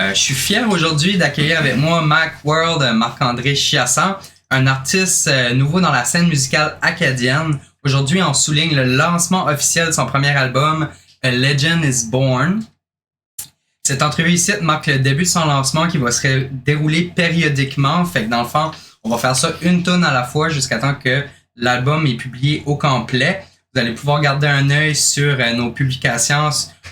Je suis fier aujourd'hui d'accueillir avec moi Macworld, Marc-André Chiasson, un artiste nouveau dans la scène musicale acadienne. Aujourd'hui, on souligne le lancement officiel de son premier album, A Legend is Born. Cette entrevue ici marque le début de son lancement qui va se dérouler périodiquement. Fait que dans le fond, on va faire ça une tonne à la fois jusqu'à temps que l'album est publié au complet. Vous allez pouvoir garder un œil sur nos publications,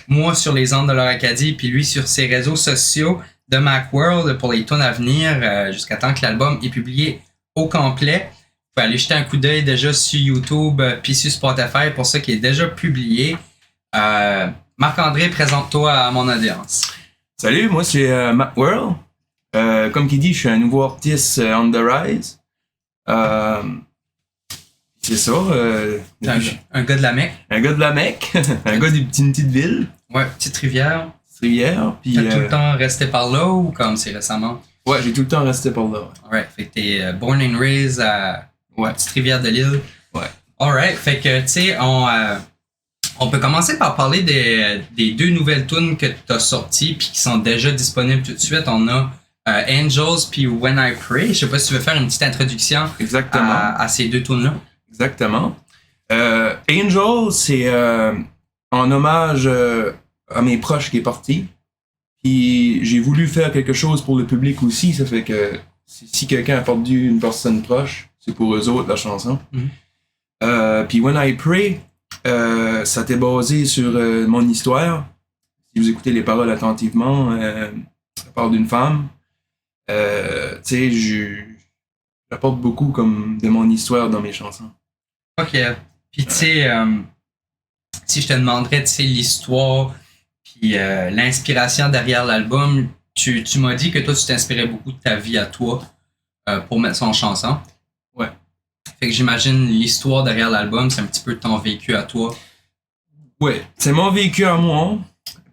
moi sur les ondes de l'Acadie, puis lui sur ses réseaux sociaux de Macworld pour les tunes à venir jusqu'à temps que l'album est publié au complet. Vous pouvez aller jeter un coup d'œil déjà sur YouTube puis sur Spotify pour ça qui est déjà publié. Marc-André, présente-toi à mon audience. Salut, moi c'est Macworld. Comme qui dit, je suis un nouveau artiste on the rise. C'est ça. Un gars de la Mecque. Un gars de la Mecque. Un gars d'une petite ville. Ouais, petite rivière. Rivière. Puis, t'as tout le temps resté par là ou comme c'est récemment? Ouais, j'ai tout le temps resté par là. Ouais. Alright, fait que t'es born and raised à petite rivière de l'île. Ouais. Alright, fait que tu sais, on peut commencer par parler des deux nouvelles tunes que t'as sorties puis qui sont déjà disponibles tout de suite. On a Angels puis When I Pray. Je sais pas si tu veux faire une petite introduction à ces deux tunes-là. Exactement. Angel, c'est en hommage à mes proches qui est parti. Puis j'ai voulu faire quelque chose pour le public aussi. Ça fait que si quelqu'un a perdu une personne proche, c'est pour eux autres la chanson. Mm-hmm. Puis When I Pray, ça était basé sur mon histoire. Si vous écoutez les paroles attentivement, ça parle d'une femme. Tu sais, j'apporte beaucoup comme de mon histoire dans mes chansons. Ok. Puis tu sais, si je te demanderais, tu sais, l'histoire puis l'inspiration derrière l'album, tu m'as dit que toi, tu t'inspirais beaucoup de ta vie à toi pour mettre ça en chanson. Ouais. Fait que j'imagine l'histoire derrière l'album, c'est un petit peu ton vécu à toi. Ouais, c'est mon vécu à moi.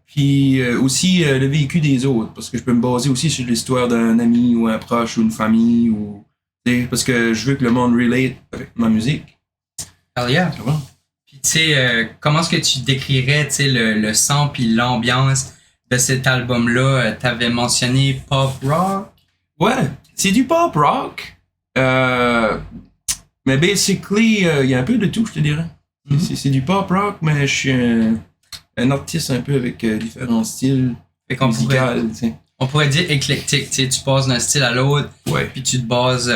Puis aussi le vécu des autres, parce que je peux me baser aussi sur l'histoire d'un ami ou un proche ou une famille, ou parce que je veux que le monde relate avec ma musique. Hell yeah. Puis tu sais, comment est-ce que tu décrirais le son puis l'ambiance de cet album-là? T'avais mentionné pop rock? Ouais, c'est du pop rock. Mais basically, il y a un peu de tout, je te dirais. Mm-hmm. C'est du pop rock, mais je suis un artiste un peu avec différents styles musicaux. On pourrait dire éclectique, tu passes d'un style à l'autre, ouais. Puis tu te bases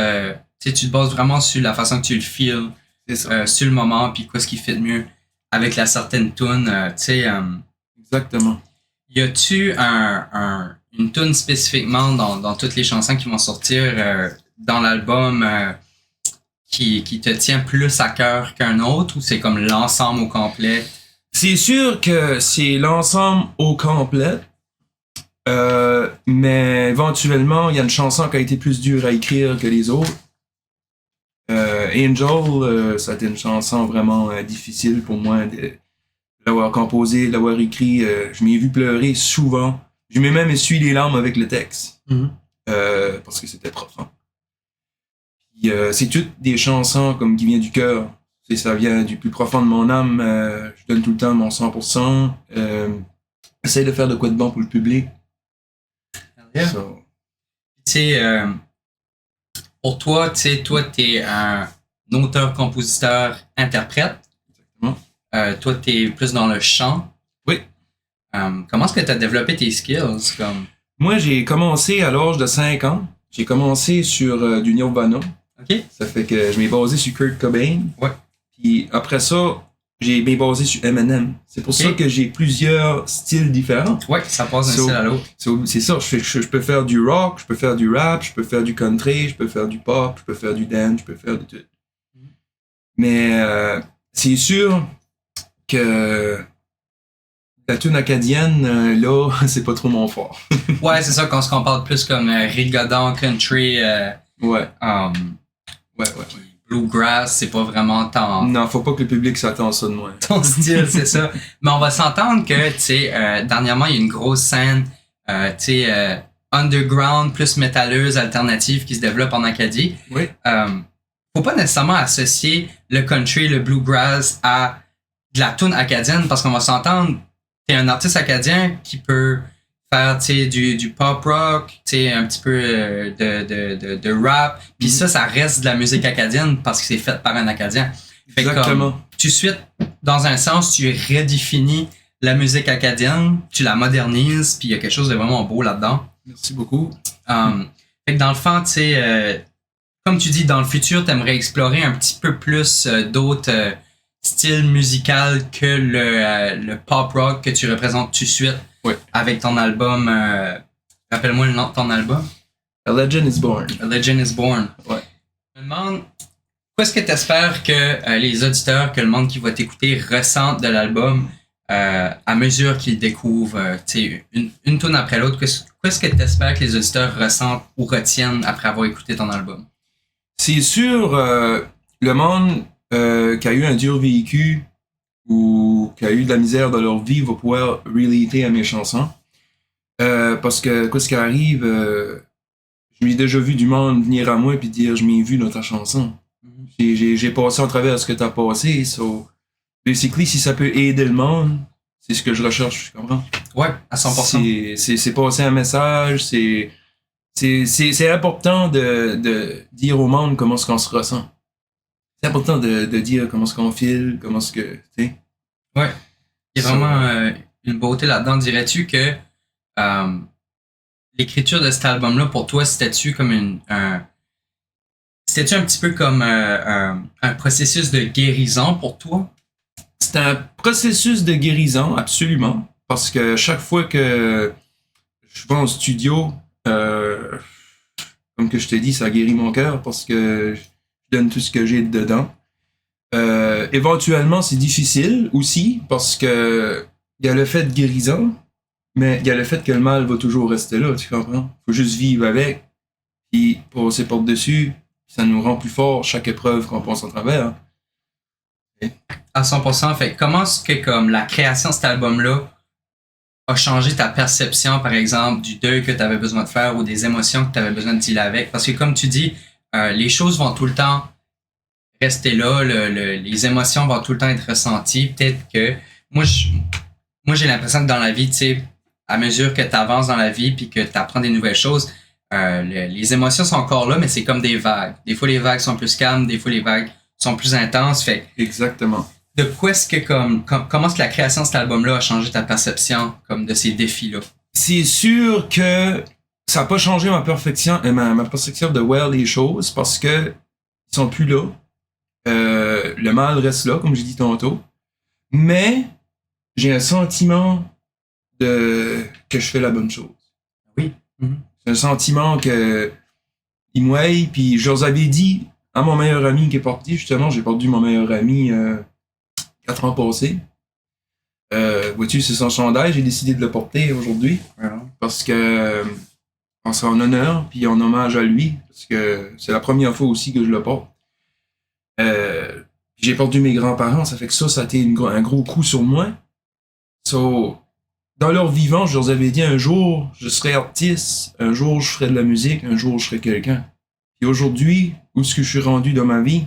vraiment sur la façon que tu le feels, sur le moment, puis quoi ce qui fait de mieux avec la certaine tune, tu sais. Exactement. Y a-tu une tune spécifiquement dans toutes les chansons qui vont sortir dans l'album qui te tient plus à cœur qu'un autre, ou c'est comme l'ensemble au complet? C'est sûr que c'est l'ensemble au complet, mais éventuellement, il y a une chanson qui a été plus dure à écrire que les autres. Angel, ça a été une chanson vraiment difficile pour moi de l'avoir composée, de l'avoir écrit. Je m'ai vu pleurer souvent. Je m'ai même essuyé les larmes avec le texte, parce que c'était profond. Puis, c'est toutes des chansons comme qui viennent du cœur. Ça vient du plus profond de mon âme. Je donne tout le temps mon 100%. J'essaie de faire de quoi de bon pour le public. Yeah. So. Tu sais, pour toi, t'es un auteur-compositeur-interprète. Exactement. Toi, t'es plus dans le chant. Oui. Comment est-ce que t'as développé tes skills? Moi, j'ai commencé à l'âge de 5 ans. J'ai commencé sur du Nirvana. OK. Ça fait que je m'ai basé sur Kurt Cobain. Ouais. Puis après ça, j'ai bien basé sur Eminem. C'est pour ça que j'ai plusieurs styles différents. Ouais, ça passe d'un style à l'autre. C'est ça, je peux faire du rock, je peux faire du rap, je peux faire du country, je peux faire du pop, je peux faire du dance, je peux faire de tout. Mais c'est sûr que la tune acadienne, là, c'est pas trop mon fort. Ouais, c'est ça, quand on parle plus comme rigodon, country. Ouais. Ouais. Bluegrass, c'est pas vraiment ton... Non, faut pas que le public s'attende à ça de moi. Ton style, c'est ça. Mais on va s'entendre que, tu sais, dernièrement, il y a une grosse scène, tu sais, underground, plus métalleuse, alternative qui se développe en Acadie. Oui. Faut pas nécessairement associer le country, le bluegrass à de la tune acadienne, parce qu'on va s'entendre, t'es un artiste acadien qui peut faire du pop rock, un petit peu de rap. Puis ça reste de la musique acadienne parce que c'est fait par un Acadien. Fait Exactement. comme, tout de suite, dans un sens, tu redéfinis la musique acadienne, tu la modernises, puis il y a quelque chose de vraiment beau là-dedans. Merci beaucoup. Fait que dans le fond, tu sais, comme tu dis, dans le futur, tu aimerais explorer un petit peu plus d'autres styles musicaux que le pop rock que tu représentes tout de suite avec ton album. Rappelle-moi le nom de ton album. A Legend is Born. A Legend is Born. Ouais. Je me demande, qu'est-ce que tu espères que les auditeurs, que le monde qui va t'écouter ressentent de l'album à mesure qu'ils découvrent une tune après l'autre? Qu'est-ce que tu espères que les auditeurs ressentent ou retiennent après avoir écouté ton album? C'est sûr, le monde qui a eu un dur vécu ou qui a eu de la misère dans leur vie va pouvoir relater à mes chansons. Parce que, qu'est-ce qui arrive, je m'ai déjà vu du monde venir à moi et dire « Je m'ai vu dans ta chanson. J'ai passé à travers ce que tu as passé. So, basically, si ça peut aider le monde, c'est ce que je recherche, tu comprends? Ouais, à 100%. C'est passer un message, c'est important de dire au monde comment est-ce qu'on se ressent. C'est important de dire comment est-ce qu'on file, comment est-ce que, tu sais. Ouais. Il y a vraiment une beauté là-dedans. Dirais-tu que l'écriture de cet album-là, pour toi, c'était-tu comme c'était-tu un petit peu comme un processus de guérison pour toi? C'est un processus de guérison, absolument. Parce que chaque fois que je vais en studio, comme que je te dis, ça guérit mon cœur parce que je donne tout ce que j'ai dedans. Éventuellement, c'est difficile aussi parce que il y a le fait de guérison, mais il y a le fait que le mal va toujours rester là, tu comprends? Faut juste vivre avec, puis passer par-dessus, ça nous rend plus forts chaque épreuve qu'on passe en travers. À 100%. Fait comment est-ce que comme la création de cet album-là a changé ta perception, par exemple, du deuil que tu avais besoin de faire ou des émotions que tu avais besoin de dealer avec? Parce que comme tu dis, les choses vont tout le temps rester là, les émotions vont tout le temps être ressenties. Peut-être que moi j'ai l'impression que dans la vie, tu sais, à mesure que tu avances dans la vie puis que tu apprends des nouvelles choses, les émotions sont encore là, mais c'est comme des vagues. Des fois, les vagues sont plus calmes, des fois, les vagues sont plus intenses. Fait Exactement. de quoi est-ce que comment est-ce que la création de cet album-là a changé ta perception comme de ces défis-là? C'est sûr que ça n'a pas changé ma perception de voir les choses parce que ils sont plus là. Le mal reste là, comme j'ai dit tantôt. Mais j'ai un sentiment que je fais la bonne chose. Oui. Mm-hmm. C'est un sentiment que ils m'ouaient, puis je leur avais dit à mon meilleur ami qui est parti, justement, j'ai perdu mon meilleur ami 4 ans passés. Vois-tu, c'est son chandail, j'ai décidé de le porter aujourd'hui. Parce que c'est en honneur, puis en hommage à lui, parce que c'est la première fois aussi que je le porte. J'ai perdu mes grands-parents, ça fait que ça a été un gros coup sur moi. So, dans leur vivant, je leur avais dit un jour, je serai artiste, un jour je ferai de la musique, un jour je serai quelqu'un. Et aujourd'hui, où est-ce que je suis rendu dans ma vie,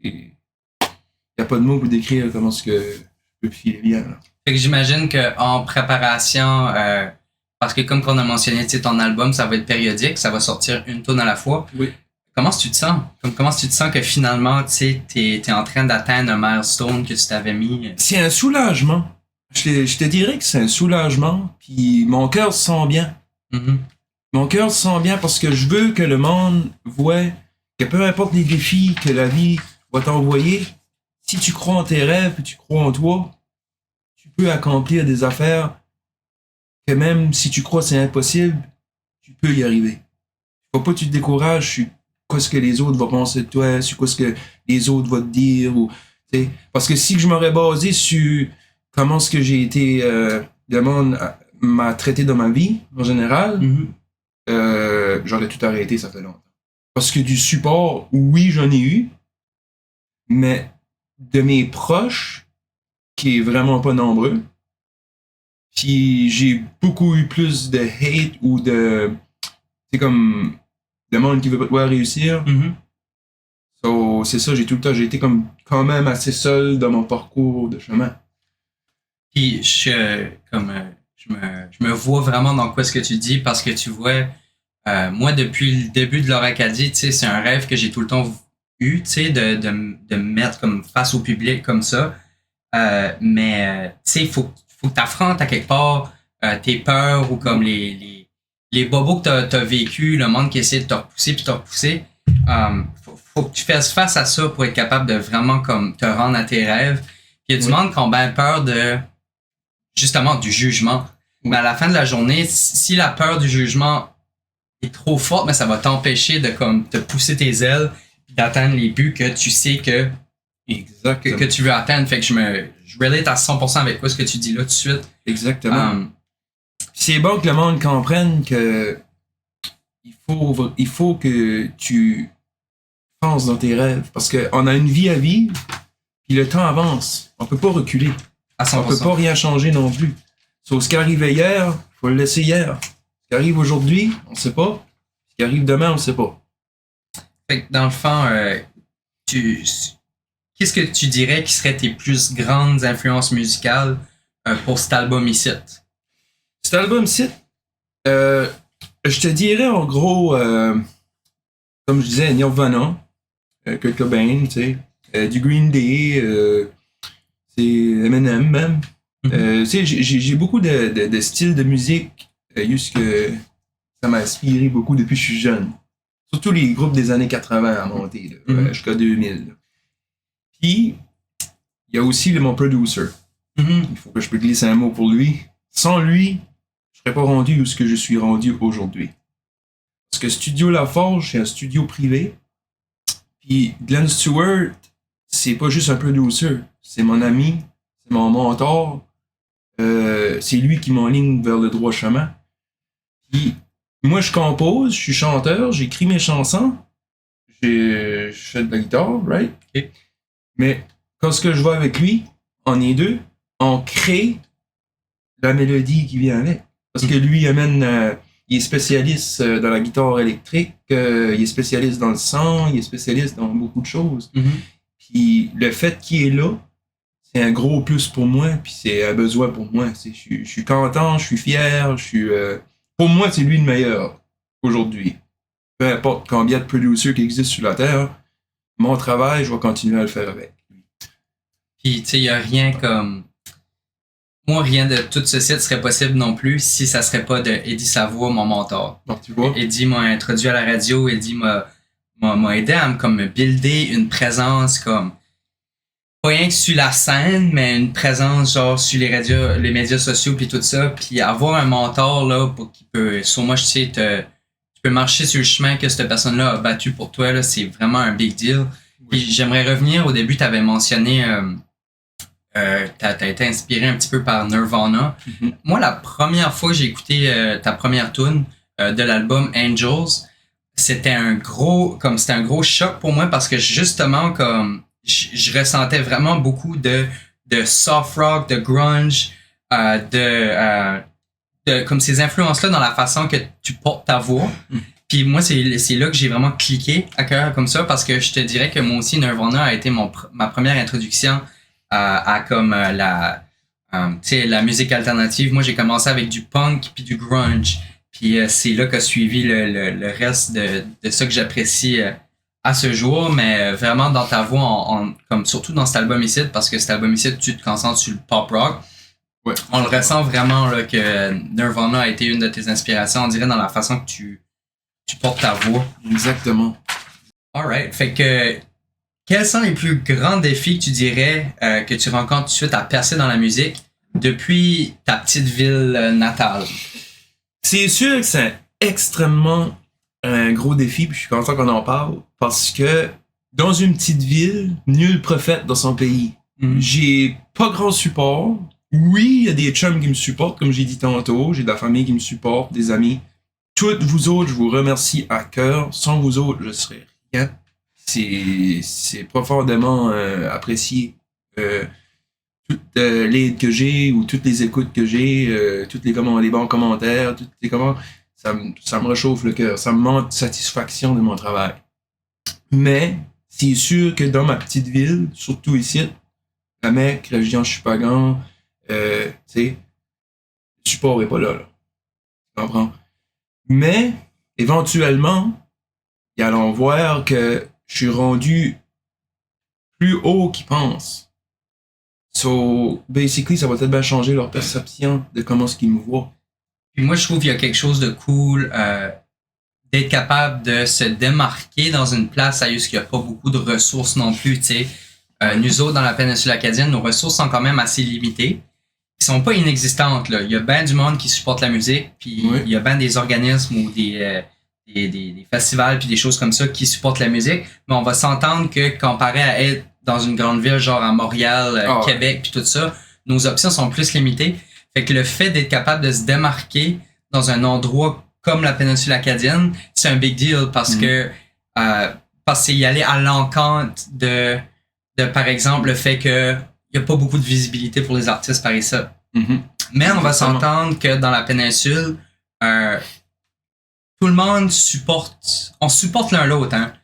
il n'y a pas de mots pour décrire comment est-ce que je peux filer bien. Là. Fait que j'imagine qu'en préparation, parce que comme qu'on a mentionné, ton album, ça va être périodique, ça va sortir une tune à la fois. Oui. Comment est-ce que tu te sens? Comment est-ce que tu te sens que finalement, tu es en train d'atteindre un milestone que tu t'avais mis? C'est un soulagement. Je te dirais que c'est un soulagement, puis mon cœur se sent bien. Mm-hmm. Mon cœur se sent bien parce que je veux que le monde voit que peu importe les défis que la vie va t'envoyer, si tu crois en tes rêves et tu crois en toi, tu peux accomplir des affaires que même si tu crois que c'est impossible, tu peux y arriver. Faut pas que tu te décourages sur quoi ce que les autres vont penser de toi, sur quoi ce que les autres vont te dire. T'sais. Parce que si je m'aurais basé sur comment ce que j'ai été, le monde m'a traité dans ma vie, en général, j'aurais tout arrêté, ça fait longtemps. Parce que du support, oui, j'en ai eu, mais de mes proches, qui est vraiment pas nombreux, puis j'ai beaucoup eu plus de hate ou de... C'est comme... le monde qui veut pas te voir réussir. Mm-hmm. So, c'est ça, j'ai été comme quand même assez seul dans mon parcours de chemin. Puis je je me vois vraiment dans quoi ce que tu dis parce que tu vois, moi, depuis le début de l'Or Acadie, tu sais, c'est un rêve que j'ai tout le temps eu, tu sais, de me mettre comme face au public comme ça. Mais tu sais, faut que tu affrontes à quelque part tes peurs ou comme les bobos que t'as vécu, le monde qui essaie de te repousser puis te repousser. Faut que tu fasses face à ça pour être capable de vraiment comme te rendre à tes rêves. Puis il y a du monde qui ont bien peur de justement du jugement. Mais à la fin de la journée, si la peur du jugement est trop forte, mais ça va t'empêcher de comme te pousser tes ailes et d'atteindre les buts que tu sais que tu veux atteindre. Fait que je relate à 100% avec quoi ce que tu dis là tout de suite. Exactement. C'est bon que le monde comprenne que il faut que tu penses dans tes rêves parce qu'on a une vie à vivre puis le temps avance. On peut pas reculer. À 100%. On peut pas rien changer non plus. Sauf ce qui arrivait hier, faut le laisser hier. Ce qui arrive aujourd'hui, on sait pas. Ce qui arrive demain, on sait pas. Fait que dans le fond, qu'est-ce que tu dirais qui seraient tes plus grandes influences musicales pour cet album ici? Cet album-ci, je te dirais en gros, comme je disais, Nirvana, Kurt Cobain, tu sais, du Green Day, c'est Eminem même. Tu sais, j'ai beaucoup de styles de musique, juste que ça m'a inspiré beaucoup depuis que je suis jeune. Surtout les groupes des années 80 à monter, là, jusqu'à 2000. Là. Puis, il y a aussi mon producer. Il faut que je peux glisser un mot pour lui. Sans lui, je serais pas rendu où ce que je suis rendu aujourd'hui. Parce que Studio Laforge, c'est un studio privé. Puis Glenn Stewart, c'est pas juste un producer. C'est mon ami, c'est mon mentor. C'est lui qui m'enligne vers le droit chemin. Puis moi, je compose, je suis chanteur, j'écris mes chansons. Je fais de la guitare, right? Okay. Mais quand ce que je vais avec lui, on est deux, on crée la mélodie qui vient avec. Parce que lui amène, il est spécialiste dans la guitare électrique, il est spécialiste dans le son, il est spécialiste dans beaucoup de choses. Puis le fait qu'il est là, c'est un gros plus pour moi, puis c'est un besoin pour moi. Je suis content, je suis fier, pour moi, c'est lui le meilleur aujourd'hui. Peu importe combien de producers qui existent sur la Terre, mon travail, je vais continuer à le faire avec lui. Puis, tu sais, il n'y a rien comme... Moi, rien de tout ceci ne serait possible non plus si ça serait pas de Eddie Savoie, mon mentor. Donc, tu vois? Eddie m'a introduit à la radio, Eddie m'a aidé à me builder une présence comme... Pas rien que sur la scène, mais une présence genre sur les médias sociaux puis tout ça. Puis avoir un mentor là pour qui peut, sur moi je sais, tu peux marcher sur le chemin que cette personne-là a battu pour toi, là, c'est vraiment un big deal. Oui. Puis j'aimerais revenir au début, tu avais mentionné, t'as été inspiré un petit peu par Nirvana. Moi, la première fois que j'ai écouté ta première tune de l'album Angels, c'était un gros choc pour moi parce que justement comme je ressentais vraiment beaucoup de soft rock, de grunge, de comme ces influences-là dans la façon que tu portes ta voix. Puis moi, c'est là que j'ai vraiment cliqué à cœur comme ça parce que je te dirais que moi aussi, Nirvana a été ma première introduction à comme la musique alternative. Moi, j'ai commencé avec du punk puis du grunge. Puis c'est là qu'a suivi le reste de ça que j'apprécie à ce jour, mais vraiment dans ta voix, comme surtout dans cet album ici, parce que cet album ici, tu te concentres sur le pop rock. Ouais. On le ressent vraiment là, que Nirvana a été une de tes inspirations, on dirait dans la façon que tu portes ta voix. Exactement. Alright. Fait que quels sont les plus grands défis que tu dirais que tu rencontres tout de suite à percer dans la musique depuis ta petite ville natale? C'est sûr que c'est extrêmement un gros défi, puis je suis content qu'on en parle, parce que dans une petite ville, nul prophète dans son pays. J'ai pas grand support. Oui, il y a des chums qui me supportent, comme j'ai dit tantôt, j'ai de la famille qui me supporte, des amis. Toutes vous autres, je vous remercie à cœur. Sans vous autres, je serais rien. C'est profondément apprécié. Toute l'aide que j'ai, ou toutes les écoutes que j'ai, toutes les bons commentaires, toutes les commentaires, ça me réchauffe le cœur, ça me montre satisfaction de mon travail. Mais c'est sûr que dans ma petite ville, surtout ici, la Mecque, région Chupagan, tu sais, support est pas là. Tu comprends? Mais, éventuellement, ils allont voir que je suis rendu plus haut qu'ils pensent. So, basically, ça va peut-être bien changer leur perception de comment ce qu'ils me voient. Puis moi, je trouve qu'il y a quelque chose de cool d'être capable de se démarquer dans une place où il n'y a pas beaucoup de ressources non plus, tu sais. Nous autres, dans la péninsule acadienne, nos ressources sont quand même assez limitées. Ils sont pas inexistantes, là. Il y a bien du monde qui supporte la musique, puis il y a bien des organismes ou des festivals puis des choses comme ça qui supportent la musique. Mais on va s'entendre que comparé à être dans une grande ville, genre à Montréal, Québec, puis tout ça, nos options sont plus limitées. Fait que le fait d'être capable de se démarquer dans un endroit comme la péninsule acadienne, c'est un big deal parce que c'est y aller à l'encontre de par exemple le fait que il y a pas beaucoup de visibilité pour les artistes par ici. Mais on va s'entendre que dans la péninsule, tout le monde supporte l'un l'autre, hein.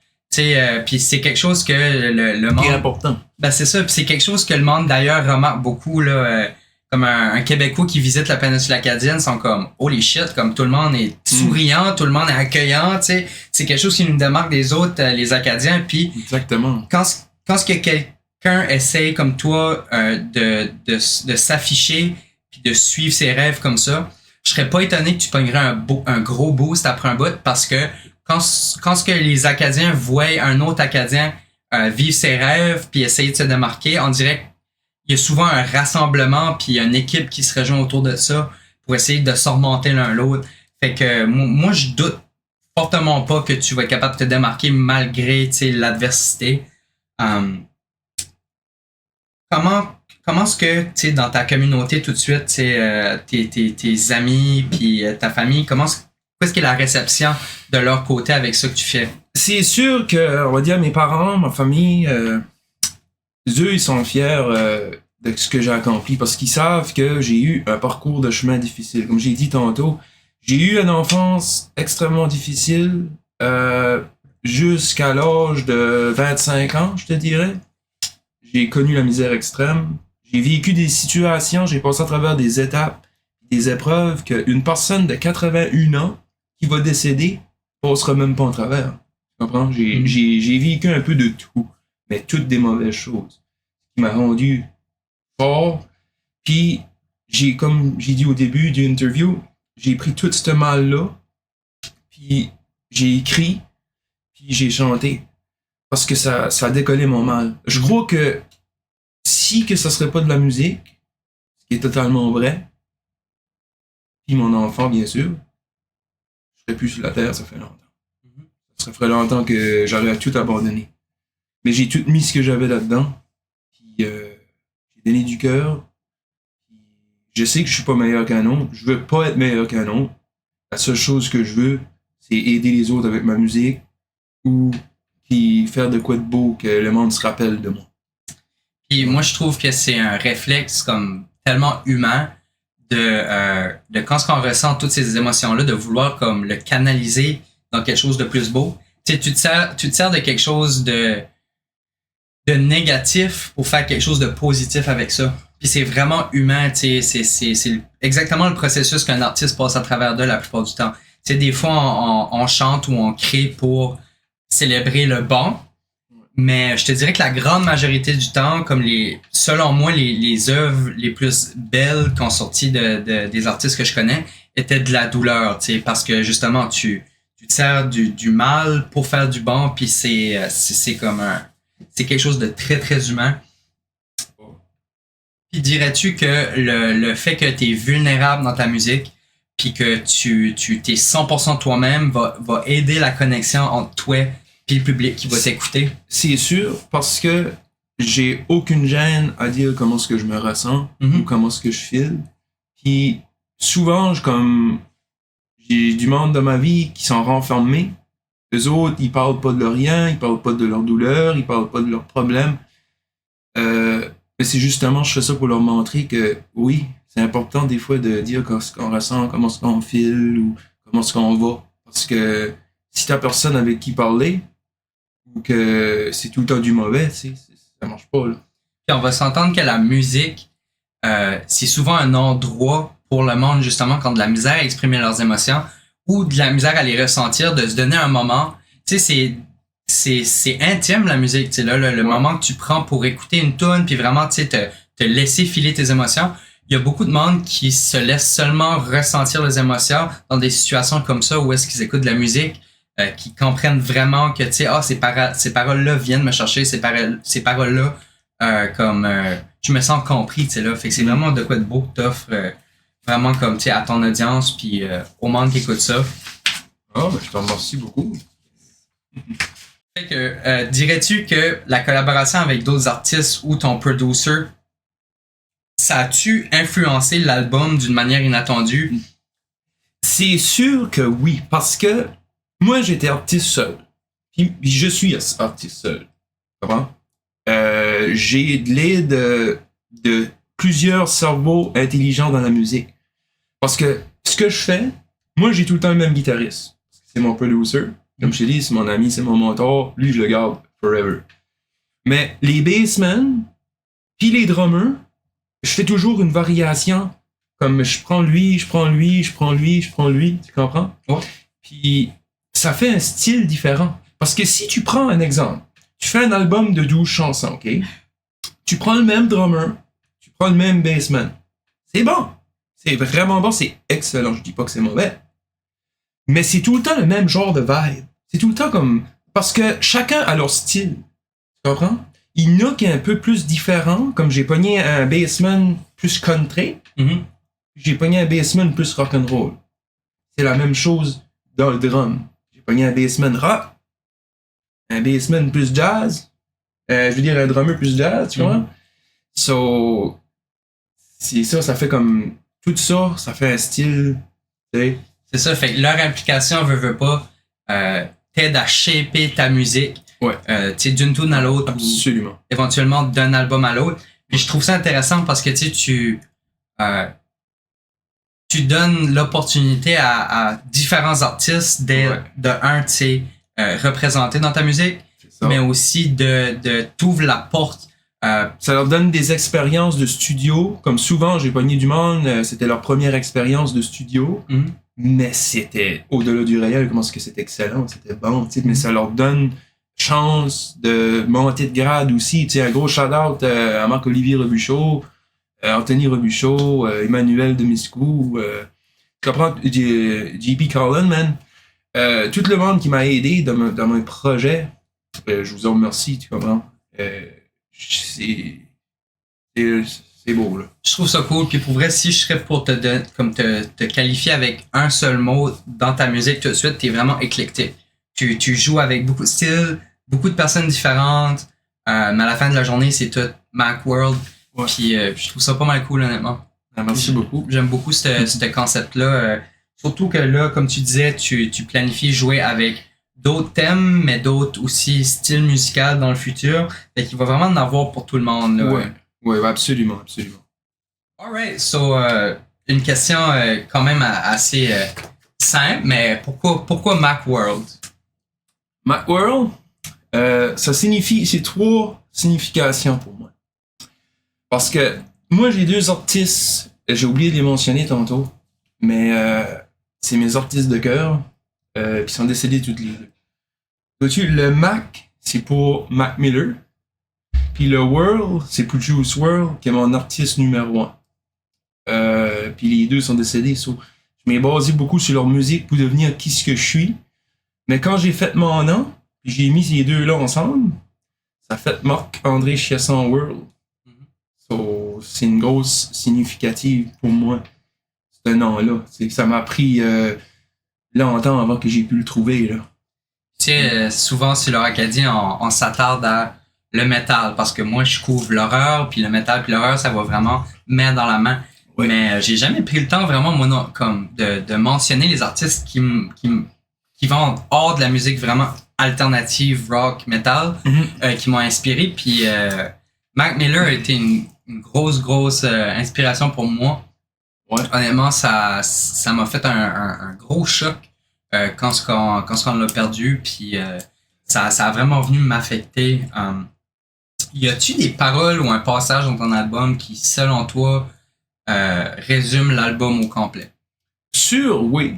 Puis c'est quelque chose que le monde... C'est important. Ben c'est ça, puis c'est quelque chose que le monde d'ailleurs remarque beaucoup, là, comme un Québécois qui visite la péninsule acadienne, sont comme holy shit, comme tout le monde est souriant, tout le monde est accueillant, tu sais. C'est quelque chose qui nous démarque des autres, les Acadiens, puis... Exactement. Quand ce que quelqu'un essaye comme toi de s'afficher puis de suivre ses rêves comme ça, je serais pas étonné que tu pognerais un gros boost après un bout parce que quand ce que les Acadiens voient un autre Acadien vivre ses rêves puis essayer de se démarquer, on dirait qu'il y a souvent un rassemblement puis une équipe qui se rejoint autour de ça pour essayer de se remonter l'un l'autre. Fait que moi je doute fortement pas que tu vas être capable de te démarquer malgré l'adversité. Comment est-ce que, tu sais, dans ta communauté tout de suite, tes amis puis ta famille, qu'est-ce qu'est la réception de leur côté avec ça que tu fais? C'est sûr que, on va dire, mes parents, ma famille, eux, ils sont fiers de ce que j'ai accompli parce qu'ils savent que j'ai eu un parcours de chemin difficile. Comme j'ai dit tantôt, j'ai eu une enfance extrêmement difficile jusqu'à l'âge de 25 ans, je te dirais. J'ai connu la misère extrême. J'ai vécu des situations, j'ai passé à travers des étapes, des épreuves qu'une personne de 81 ans qui va décéder passera même pas en travers. Tu comprends? J'ai vécu un peu de tout, mais toutes des mauvaises choses. Ce qui m'a rendu fort. Puis, comme j'ai dit au début d'une interview, j'ai pris tout ce mal-là, puis j'ai écrit, puis j'ai chanté. Parce que ça a décollé mon mal. Je crois que si que ça serait pas de la musique, ce qui est totalement vrai, puis mon enfant, bien sûr, je serais plus sur la terre, ça fait longtemps. Ça ferait longtemps que j'aurais tout abandonné. Mais j'ai tout mis ce que j'avais là-dedans, puis j'ai donné du cœur. Je sais que je suis pas meilleur qu'un autre, je veux pas être meilleur qu'un autre. La seule chose que je veux, c'est aider les autres avec ma musique, ou puis faire de quoi de beau que le monde se rappelle de moi. Puis moi, je trouve que c'est un réflexe comme tellement humain de quand on ressent toutes ces émotions-là, de vouloir comme le canaliser dans quelque chose de plus beau. Tu sais, tu te sers de quelque chose de négatif pour faire quelque chose de positif avec ça. Puis c'est vraiment humain, tu sais, c'est exactement le processus qu'un artiste passe à travers de la plupart du temps. Tu sais, des fois, on chante ou on crée pour célébrer le bon, mais je te dirais que la grande majorité du temps, comme selon moi, les œuvres les plus belles qui ont sorti des artistes que je connais étaient de la douleur, tu sais, parce que justement, tu te sers du mal pour faire du bon, puis c'est comme c'est quelque chose de très, très humain. Puis dirais-tu que le fait que tu es vulnérable dans ta musique, puis que tu t'es 100% toi-même, va aider la connexion entre toi puis le public qui va t'écouter? C'est sûr, parce que j'ai aucune gêne à dire comment est-ce que je me ressens ou comment est-ce que je file. Puis souvent, j'ai du monde dans ma vie qui sont renfermés. Eux autres, ils parlent pas de leur rien, ils parlent pas de leur douleur, ils parlent pas de leurs problèmes. Mais c'est justement, je fais ça pour leur montrer que oui, c'est important des fois de dire ce qu'on ressent, comment est-ce qu'on file ou comment est-ce qu'on va. Parce que si t'as personne avec qui parler, ou que c'est tout le temps du mauvais, ça marche pas, là. Puis on va s'entendre que la musique, c'est souvent un endroit pour le monde, justement, qui ont de la misère à exprimer leurs émotions ou de la misère à les ressentir, de se donner un moment. Tu sais, c'est intime, la musique, tu sais, là, le moment que tu prends pour écouter une tune puis vraiment, tu sais, te laisser filer tes émotions. Il y a beaucoup de monde qui se laisse seulement ressentir les émotions dans des situations comme ça où est-ce qu'ils écoutent de la musique, qui comprennent vraiment que, tu sais, ces paroles-là viennent me chercher, ces paroles-là, je me sens compris, tu sais, là. Fait que c'est vraiment de quoi de beau que t'offres, vraiment comme, tu sais, à ton audience puis au monde qui écoute ça. Ah, ben, je te remercie beaucoup. Fait que, dirais-tu que la collaboration avec d'autres artistes ou ton producer, ça a-tu influencé l'album d'une manière inattendue? C'est sûr que oui, parce que moi, j'étais artiste seul. Puis je suis artiste seul. Tu comprends? J'ai de l'aide de plusieurs cerveaux intelligents dans la musique. Parce que ce que je fais, moi, j'ai tout le temps le même guitariste. C'est mon producer. Comme je t'ai dit, c'est mon ami, c'est mon mentor. Lui, je le garde forever. Mais les bassmen, puis les drummers, je fais toujours une variation. Comme je prends lui, je prends lui, je prends lui, je prends lui. Tu comprends? Ouais. Puis ça fait un style différent. Parce que si tu prends un exemple, tu fais un album de 12 chansons, OK? Tu prends le même drummer, tu prends le même bassman. C'est bon. C'est vraiment bon, c'est excellent. Je dis pas que c'est mauvais. Mais c'est tout le temps le même genre de vibe. C'est tout le temps comme... Parce que chacun a leur style. Tu comprends? Il y en a qui est un peu plus différent. Comme j'ai pogné un bassman plus country. Mm-hmm. J'ai pogné un bassman plus rock'n'roll. C'est la même chose dans le drum. J'ai pogné un bassman rock. Un bassman plus jazz. Je veux dire un drummer plus jazz, tu vois? So... C'est ça, ça fait comme... Tout ça, ça fait un style... Tu sais... C'est ça, fait que leur implication veut pas t'aide à shaper ta musique. Ouais. Tu sais, d'une tune à l'autre. Absolument. Ou éventuellement d'un album à l'autre. Puis je trouve ça intéressant parce que tu donnes l'opportunité à différents artistes représenter dans ta musique, mais aussi de t'ouvre la porte. Ça leur donne des expériences de studio. Comme souvent, j'ai pogné du monde, c'était leur première expérience de studio. Mm-hmm. Mais c'était au-delà du réel, comment est-ce que c'était excellent, c'était bon, tu sais, mais ça leur donne chance de monter de grade aussi, tu sais, un gros shout-out à Marc-Olivier Rebuchot, Anthony Rebuchot, Emmanuel Demiscou, tu comprends, JP Carlin, man, tout le monde qui m'a aidé dans mon projet, je vous en remercie, tu comprends, c'est beau, là. Je trouve ça cool. Puis pour vrai, si je serais pour te qualifier avec un seul mot dans ta musique tout de suite, t'es vraiment éclectique. Tu joues avec beaucoup de styles, beaucoup de personnes différentes, mais à la fin de la journée, c'est tout Macworld. Ouais. Puis je trouve ça pas mal cool, honnêtement. Merci beaucoup. J'aime beaucoup ce concept-là. Surtout que là, comme tu disais, tu planifies jouer avec d'autres thèmes, mais d'autres aussi styles musicaux dans le futur. Fait qu'il va vraiment en avoir pour tout le monde, là. Ouais. Oui, absolument, absolument. Alright, so une question quand même assez simple, mais pourquoi Macworld? Macworld, ça signifie, c'est 3 significations pour moi. Parce que moi, j'ai 2 artistes, j'ai oublié de les mentionner tantôt, mais c'est mes artistes de cœur qui sont décédés toutes les 2. Vois-tu, le Mac, c'est pour Mac Miller. Puis le World, c'est pour Juice WRLD, qui est mon artiste numéro 1. Puis les 2 sont décédés. So, je m'ai basé beaucoup sur leur musique pour devenir qui ce que je suis. Mais quand j'ai fait mon nom, puis j'ai mis ces 2-là ensemble, ça fait Marc-André Chiasson World. So, c'est une grosse significative pour moi, ce nom-là. Ça m'a pris longtemps avant que j'ai pu le trouver, là. Tu sais, souvent sur leur acadie, on s'attarde à le métal, parce que moi, je couvre l'horreur, puis le métal puis l'horreur, ça va vraiment mettre dans la main. Ouais. Mais j'ai jamais pris le temps vraiment, moi, non, comme de mentionner les artistes qui vont hors de la musique vraiment alternative, rock, metal, qui m'ont inspiré. Puis Mac Miller a été une grosse inspiration pour moi. Ouais. Honnêtement, ça m'a fait un gros choc quand on l'a perdu. Puis ça a vraiment venu m'affecter. Y a-tu des paroles ou un passage dans ton album qui, selon toi, résume l'album au complet. Oui.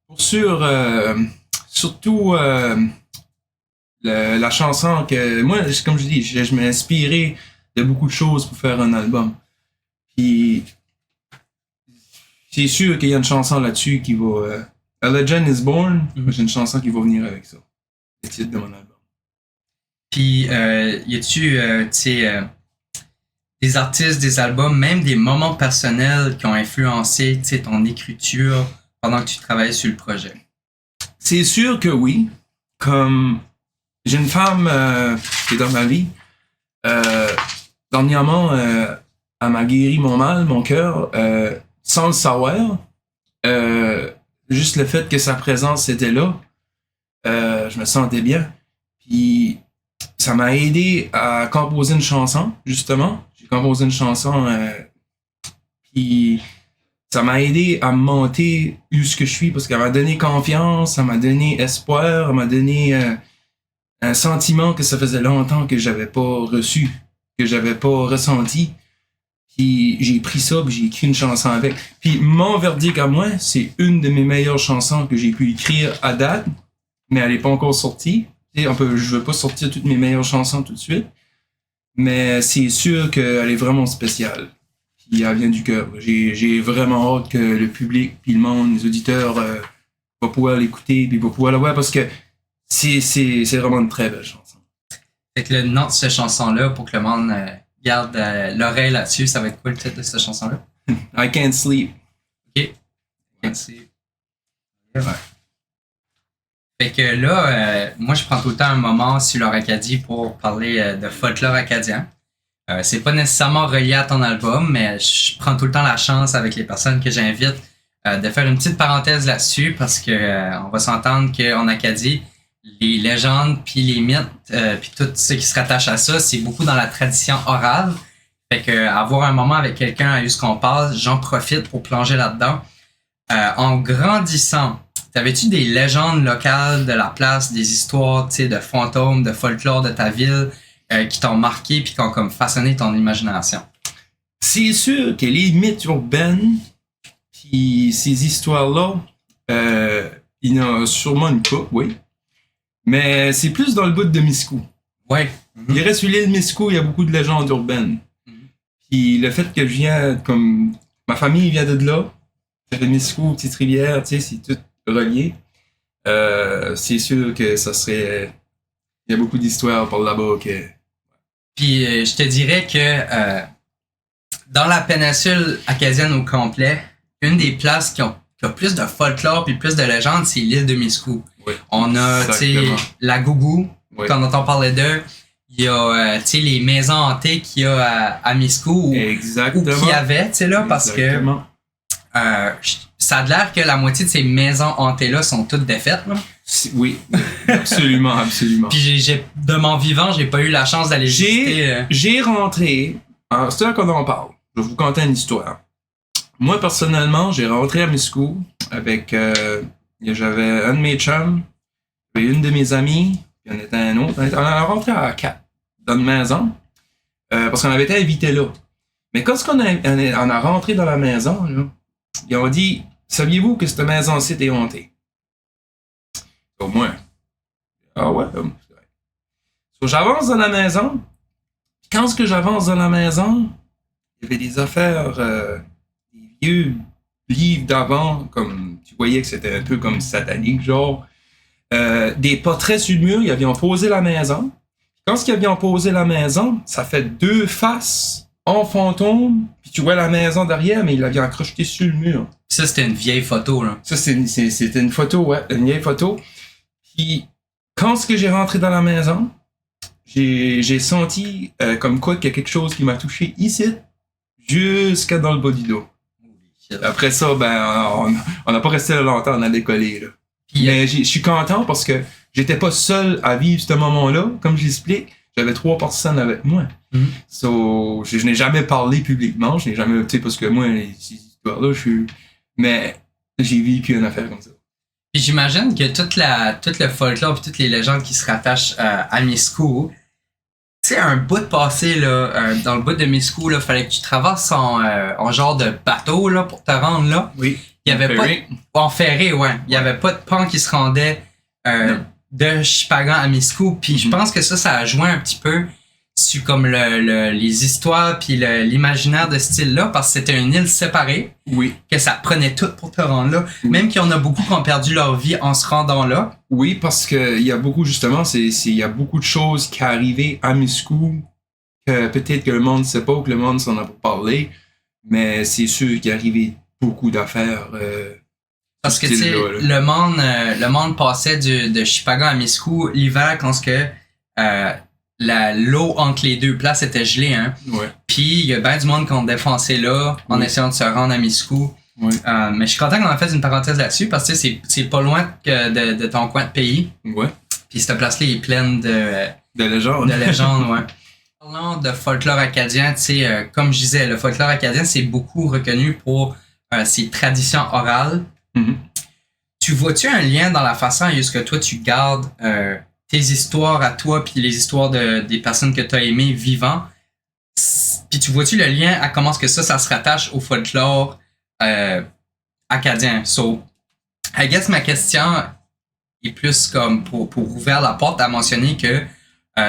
Pour sûr, surtout la chanson que moi, comme je dis, je m'ai inspiré de beaucoup de choses pour faire un album. Puis c'est sûr qu'il y a une chanson là-dessus qui va. A Legend is Born, j'ai une chanson qui va venir avec ça. Le titre de mon album. Puis y a-tu, tu sais, des artistes, des albums, même des moments personnels qui ont influencé ton écriture pendant que tu travaillais sur le projet? C'est sûr que oui. Comme j'ai une femme qui est dans ma vie. Dernièrement, elle m'a guéri mon mal, mon cœur, sans le savoir. Juste le fait que sa présence était là, je me sentais bien. Puis ça m'a aidé à composer une chanson, justement. J'ai composé une chanson, puis ça m'a aidé à me monter où ce que je suis, parce qu'elle m'a donné confiance, elle m'a donné espoir, elle m'a donné un sentiment que ça faisait longtemps que j'avais pas reçu, que j'avais pas ressenti. Puis j'ai pris ça, puis j'ai écrit une chanson avec. Puis mon verdict à moi, c'est une de mes meilleures chansons que j'ai pu écrire à date, mais elle est pas encore sortie. Je veux pas sortir toutes mes meilleures chansons tout de suite, mais c'est sûr qu'elle est vraiment spéciale. Puis elle vient du cœur. J'ai vraiment hâte que le public, puis le monde, les auditeurs, va pouvoir l'écouter, puis va pouvoir la voir, parce que c'est vraiment une très belle chanson. Fait que le nom de cette chanson-là, pour que le monde garde l'oreille là-dessus, ça va être quoi le titre de cette chanson-là? I Can't Sleep. Ok. Merci. Ouais. Fait que là, moi, je prends tout le temps un moment sur leur Acadie pour parler de folklore acadien. C'est pas nécessairement relié à ton album, mais je prends tout le temps la chance avec les personnes que j'invite de faire une petite parenthèse là-dessus parce que on va s'entendre qu'en Acadie, les légendes puis les mythes puis tout ce qui se rattache à ça, c'est beaucoup dans la tradition orale. Fait que avoir un moment avec quelqu'un à ce qu'on passe, j'en profite pour plonger là-dedans. En grandissant, t'avais-tu des légendes locales de la place, des histoires, tu sais, de fantômes, de folklore de ta ville qui t'ont marqué puis qui ont comme façonné ton imagination? C'est sûr que les mythes urbains puis ces histoires-là, il y en a sûrement une couple, oui. Mais c'est plus dans le bout de Miscou. Ouais. Il reste sur l'île Miscou, il y a beaucoup de légendes urbaines. Puis le fait que je viens, comme ma famille vient de là, de Miscou, Petite Rivière, tu sais, c'est tout relié. C'est sûr que ça serait. Il y a beaucoup d'histoires par là-bas que. Puis je te dirais que dans la péninsule acadienne au complet, une des places qui a plus de folklore puis plus de légendes, c'est l'île de Miscou. Oui, on a, tu sais, la Gougou, oui. Quand on entend parler d'eux. Il y a, tu sais, les maisons hantées qu'il y a à Miscou. Exactement. Ou qu'il y avait, tu sais, là, parce Exactement. que ça a l'air que la moitié de ces maisons hantées-là sont toutes défaites, là. Oui, absolument, absolument. Puis de mon vivant, j'ai pas eu la chance d'aller visiter. J'ai rentré, c'est là qu'on en parle, je vais vous conter une histoire. Moi, personnellement, j'ai rentré à Miscou avec, j'avais un de mes chums, une de mes amies, puis on était un autre. On a rentré à 4 dans une maison, parce qu'on avait été invités là. Mais quand on a rentré dans la maison, là, ils ont dit, saviez-vous que cette maison-ci était hantée? Au moins. Ah ouais? So, j'avance dans la maison. Quand j'avance dans la maison, il y avait des affaires, des vieux livres d'avant, comme tu voyais que c'était un peu comme satanique, genre. Des portraits sur le mur, ils avaient posé la maison. Quand ils avaient posé la maison, ça fait 2 faces en fantôme, puis tu vois la maison derrière, mais ils l'avaient accroché sur le mur. Ça, c'était une vieille photo, là. Ça, c'était une photo, ouais, une vieille photo. Puis, quand j'ai rentré dans la maison, j'ai senti comme quoi qu'il y a quelque chose qui m'a touché ici, jusqu'à dans le bas du dos. Après ça, ben, on n'a pas resté là longtemps, on a décollé, là. Mais je suis content parce que j'étais pas seul à vivre ce moment-là. Comme j'explique, j'avais 3 personnes avec moi. Mm-hmm. So, je n'ai jamais parlé publiquement. Je n'ai jamais, tu sais, parce que moi, ces histoires-là, mais j'ai vécu une affaire comme ça. Puis j'imagine que tout le folklore et toutes les légendes qui se rattachent à Miscou, Tu sais, un bout de passé, là, dans le bout de Miscou, là, fallait que tu traverses en genre de bateau, là, pour te rendre là. Oui. Il y avait pas Ferré. en ferré, ouais. Il y avait pas de pont qui se rendait de Chipagan à Miscou. Puis je pense que ça a joué un petit peu sur comme les histoires puis l'imaginaire de ce style-là, parce que c'était une île séparée, Oui. que ça prenait tout pour te rendre là. Oui. Même qu'il y en a beaucoup qui ont perdu leur vie en se rendant là. Oui, parce que il y a beaucoup, justement, il y a beaucoup de choses qui arrivaient à Miscou que peut-être que le monde ne sait pas ou que le monde s'en a pas parlé, mais c'est sûr qu'il arrivait beaucoup d'affaires. Parce que tu sais, le monde passait de Chipagan à Miscou l'hiver quand l'eau entre les deux places était gelée, hein. Ouais. Puis il y a bien du monde qui ont défoncé là en essayant de se rendre à Miscou. Ouais. Mais je suis content qu'on ait fait une parenthèse là-dessus parce que c'est pas loin de ton coin de pays. Ouais. Puis cette place-là est pleine de légendes. De légendes, ouais. Parlant de folklore acadien, tu sais, comme je disais, le folklore acadien, c'est beaucoup reconnu pour ses traditions orales. Mm-hmm. Tu vois-tu un lien dans la façon à ce que toi, tu gardes tes histoires à toi puis les histoires des personnes que tu as aimées vivant? Puis tu vois-tu le lien à comment est-ce que ça se rattache au folklore acadien? So, I guess ma question est plus comme pour ouvrir la porte à mentionner que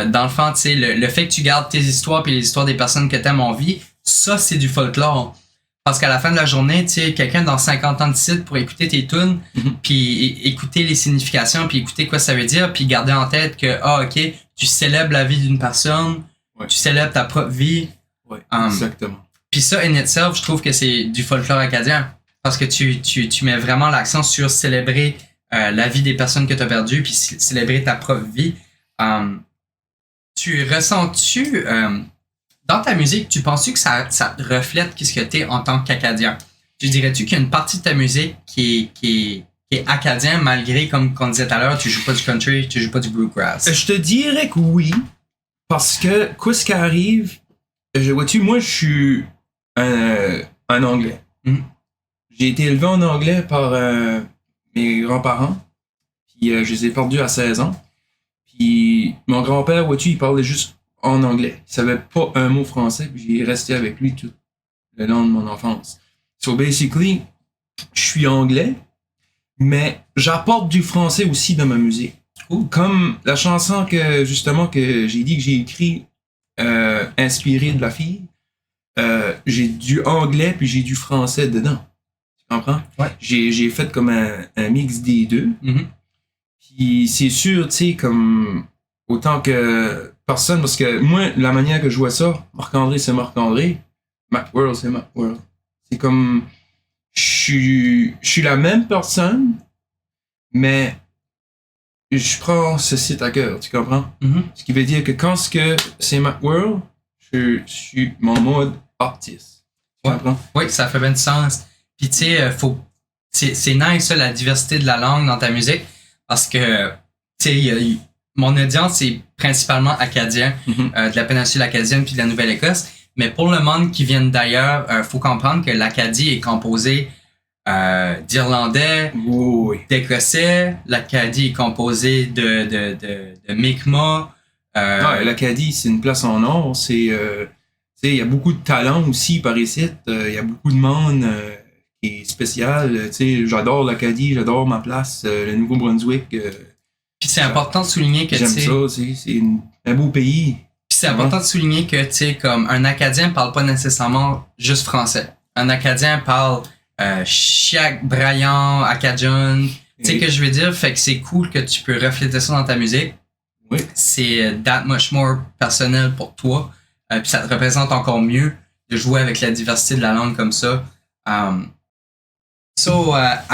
dans le fond, tu sais, le fait que tu gardes tes histoires puis les histoires des personnes que tu aimes en vie, ça, c'est du folklore. Parce qu'à la fin de la journée, tu sais, quelqu'un dans 50 ans de site pour écouter tes tunes, puis écouter les significations, puis écouter quoi ça veut dire, puis garder en tête que, ok, tu célèbres la vie d'une personne, tu célèbres ta propre vie. Ouais, exactement. Puis ça, in itself, je trouve que c'est du folklore acadien. Parce que tu mets vraiment l'accent sur célébrer la vie des personnes que tu as perdues, puis célébrer ta propre vie. Tu ressens-tu... dans ta musique, tu penses-tu que ça reflète ce que tu es en tant qu'Acadien? Tu dirais-tu qu'il y a une partie de ta musique qui est acadien, malgré, comme on disait tout à l'heure, tu joues pas du country, tu joues pas du bluegrass? Je te dirais que oui, parce que quoi ce qui arrive, vois-tu, moi je suis un Anglais. J'ai été élevé en anglais par mes grands-parents, puis je les ai perdus à 16 ans. Puis mon grand-père, vois-tu, il parlait juste en anglais. Il savait pas un mot français, puis j'ai resté avec lui tout le long de mon enfance. So basically, je suis anglais, mais j'apporte du français aussi dans ma musique. Comme la chanson que j'ai dit que j'ai écrit inspirée de la fille, j'ai du anglais puis j'ai du français dedans. Tu comprends? Ouais. J'ai fait comme un mix des deux. Mm-hmm. Puis c'est sûr, tu sais, comme autant que personne, parce que moi, la manière que je vois ça, Marc-André, c'est Marc-André, Macworld, c'est Macworld. C'est comme, je suis la même personne, mais je prends ce site à cœur, tu comprends? Mm-hmm. Ce qui veut dire que quand c'est Macworld, je suis mon mode artiste. Tu comprends? Oui, ça fait bien du sens. Puis tu sais, c'est nice ça, la diversité de la langue dans ta musique, parce que tu sais, mon audience c'est principalement acadien, de la péninsule acadienne puis de la Nouvelle-Écosse. Mais pour le monde qui vient d'ailleurs, faut comprendre que l'Acadie est composée d'Irlandais, d'Écossais. L'Acadie est composée de Mi'kmaq. L'Acadie, c'est une place en or. Il y a beaucoup de talent aussi par ici. Il y a beaucoup de monde qui est spécial. J'adore l'Acadie, j'adore ma place, le Nouveau-Brunswick. Puis c'est important de souligner que j'aime ça, c'est un beau pays. Puis c'est important de souligner que, tu sais, comme un Acadien parle pas nécessairement juste français. Un Acadien parle chiac, braillant, acadien. Tu sais que je veux dire? Fait que c'est cool que tu peux refléter ça dans ta musique. Oui. C'est that much more personnel pour toi. Puis ça te représente encore mieux de jouer avec la diversité de la langue comme ça. À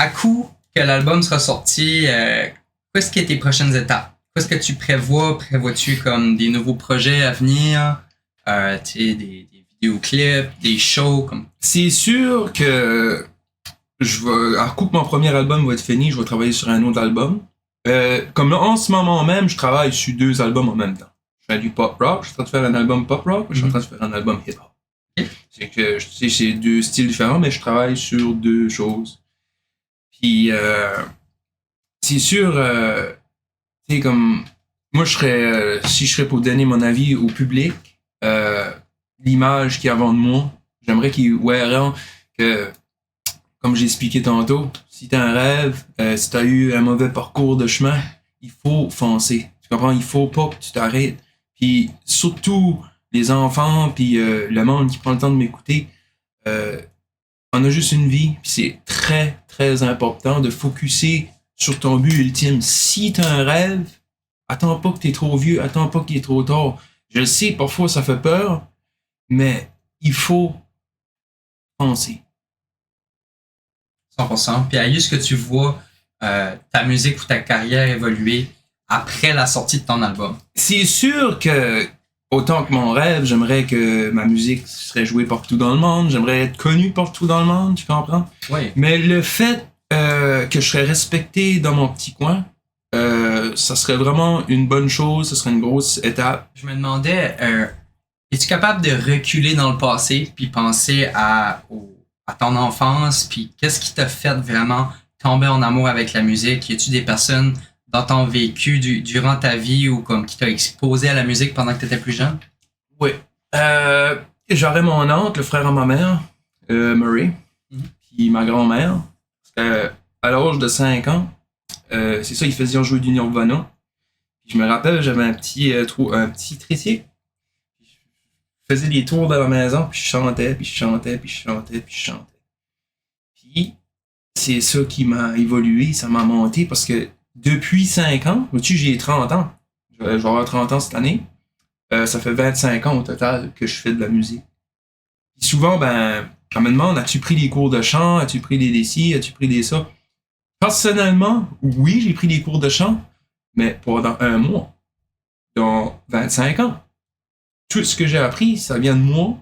coup que l'album sera sorti, qu'est-ce qui est tes prochaines étapes? Qu'est-ce que tu prévois? Prévois-tu comme des nouveaux projets à venir? Des vidéoclips, des shows? C'est sûr que à coup que mon premier album va être fini, je vais travailler sur un autre album. Comme là, en ce moment même, je travaille sur 2 albums en même temps. Je fais du pop rock, je suis en train de faire un album pop rock, je suis en train de faire un album hip hop. C'est que c'est 2 styles différents, mais je travaille sur 2 choses. Puis c'est sûr, comme moi, si je serais pour donner mon avis au public, l'image qu'il y a avant de moi, j'aimerais qu'ils voient que, comme j'ai expliqué tantôt, si t'as un rêve, si t'as eu un mauvais parcours de chemin, il faut foncer. Tu comprends? Il faut pas que tu t'arrêtes. Puis surtout les enfants, puis le monde qui prend le temps de m'écouter, on a juste une vie, puis c'est très, très important de focusser sur ton but ultime. Si t'as un rêve, attends pas que t'es trop vieux, attends pas qu'il est trop tard. Je le sais, parfois ça fait peur, mais il faut penser. 100%. Puis Ayus, que tu vois ta musique ou ta carrière évoluer après la sortie de ton album? C'est sûr que, autant que mon rêve, j'aimerais que ma musique serait jouée partout dans le monde, j'aimerais être connu partout dans le monde, tu comprends? Oui. Mais le fait que je serais respecté dans mon petit coin, ça serait vraiment une bonne chose, ça serait une grosse étape. Je me demandais, es-tu capable de reculer dans le passé puis penser à ton enfance, puis qu'est-ce qui t'a fait vraiment tomber en amour avec la musique? Y a-tu des personnes dans ton vécu durant ta vie ou comme qui t'a exposé à la musique pendant que tu étais plus jeune? Oui. J'aurais mon oncle, le frère à ma mère, Murray, puis ma grand-mère. À l'âge de 5 ans, c'est ça, ils faisaient jouer du Nirvana. Puis je me rappelle, j'avais un petit trépied. Je faisais des tours de la maison, puis je chantais, puis je chantais, puis je chantais, puis je chantais. Puis c'est ça qui m'a évolué, ça m'a monté, parce que depuis 5 ans, vois-tu, j'ai 30 ans. Je vais avoir 30 ans cette année. Ça fait 25 ans au total que je fais de la musique. Puis souvent, on me demande, as-tu pris des cours de chant? As-tu pris des décis? As-tu pris des ça? Personnellement, oui, j'ai pris des cours de chant, mais pendant 1 mois. Dans 25 ans. Tout ce que j'ai appris, ça vient de moi.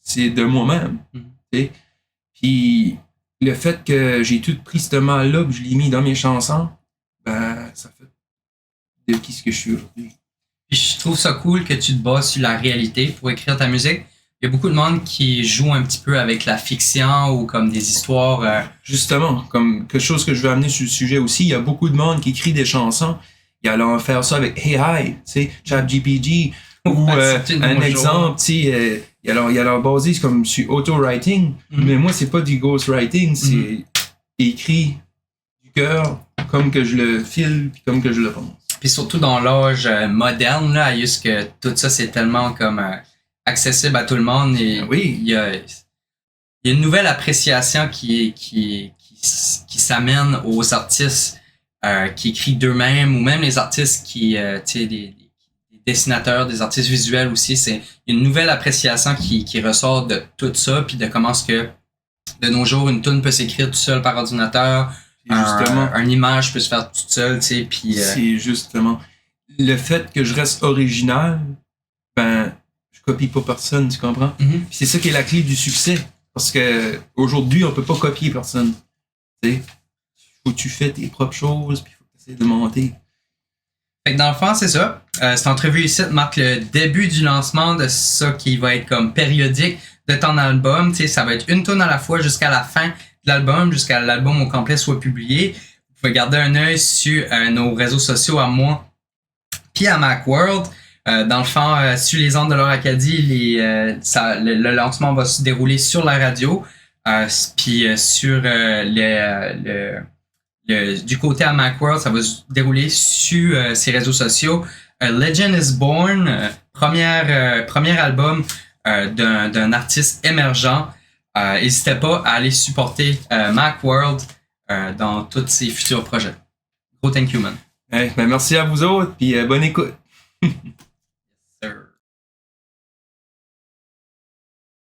C'est de moi-même. Mm-hmm. Puis le fait que j'ai tout pris ce mal-là, que je l'ai mis dans mes chansons, ça fait de qui ce que je suis aujourd'hui. Puis je trouve ça cool que tu te bases sur la réalité pour écrire ta musique. Il y a beaucoup de monde qui joue un petit peu avec la fiction ou comme des histoires. Justement, comme quelque chose que je veux amener sur le sujet aussi, il y a beaucoup de monde qui écrit des chansons. Il allait faire ça avec Hey Hi, tu sais, ChatGPT. Ou un exemple, tu sais, il a l'air basé comme sur auto-writing, mais moi, c'est pas du ghostwriting, c'est écrit du cœur, comme que je le file, puis comme que je le pense. Puis surtout dans l'âge moderne, là, juste que tout ça, c'est tellement comme accessible à tout le monde. Et oui. Il y a une nouvelle appréciation qui s'amène aux artistes qui écrivent d'eux-mêmes, ou même les artistes qui, tu sais, des dessinateurs, des artistes visuels aussi. C'est une nouvelle appréciation qui ressort de tout ça, puis de comment est-ce que de nos jours une tune peut s'écrire tout seul par ordinateur, une image peut se faire toute seule, tu sais, puis c'est justement le fait que je reste original, je copie pas personne, tu comprends? Mm-hmm. Puis c'est ça qui est la clé du succès, parce que aujourd'hui on peut pas copier personne, tu sais. Faut que tu fais tes propres choses, puis faut que tu essaies de monter. Fait que dans le fond, c'est ça. Cette entrevue ici marque le début du lancement de ça qui va être comme périodique de ton album. Tu sais, ça va être une tune à la fois jusqu'à la fin de l'album, jusqu'à l'album au complet soit publié. Vous pouvez garder un œil sur nos réseaux sociaux à moi puis à Macworld. Dans le fond, sur les ondes de l'Or Acadie, le lancement va se dérouler sur la radio. Puis sur du côté à Macworld, ça va se dérouler sur ses réseaux sociaux. Legend is Born, premier album d'un artiste émergent. N'hésitez pas à aller supporter Macworld dans tous ses futurs projets. Gros thank you, man. Hey, merci à vous autres, puis bonne écoute.